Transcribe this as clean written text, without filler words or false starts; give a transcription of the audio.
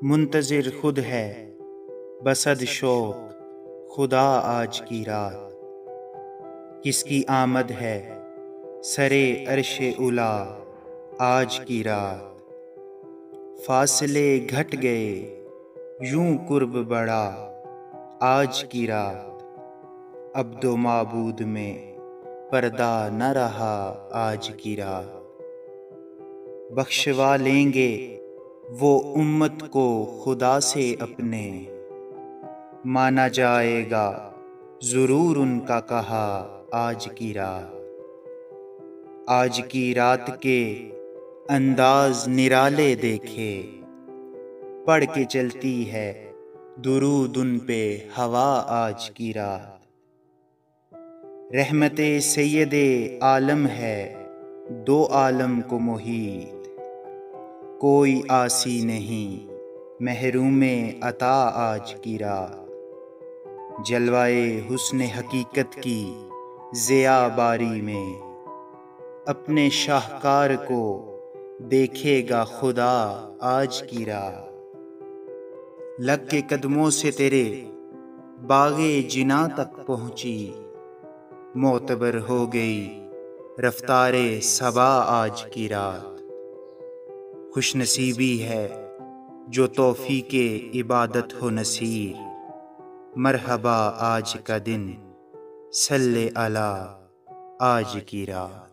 منتظر خود ہے بصد شوق خدا آج کی رات، کس کی آمد ہے سرے عرش اولا آج کی رات۔ فاصلے گھٹ گئے یوں قرب بڑھا آج کی رات، عبد و معبود میں پردہ نہ رہا آج کی رات۔ بخشوا لیں گے وہ امت کو خدا سے اپنے، مانا جائے گا ضرور ان کا کہا آج کی رات۔ آج کی رات کے انداز نرالے دیکھے، پڑھ کے چلتی ہے درود ان پہ ہوا آج کی رات۔ رحمت سید عالم ہے دو عالم کو محیط، کوئی عاصی نہیں محروم عطا آج کی رات۔ جلوائے حسن حقیقت کی ضیاء باری میں، اپنے شاہکار کو دیکھے گا خدا آج کی رات۔ لگ کے قدموں سے تیرے باغ جناں تک پہنچی، معتبر ہو گئی رفتار صبا آج کی رات۔ خوش نصیبی ہے جو توفیق عبادت ہو نصیب، مرحبا آج کا دن صلی علی آج کی رات۔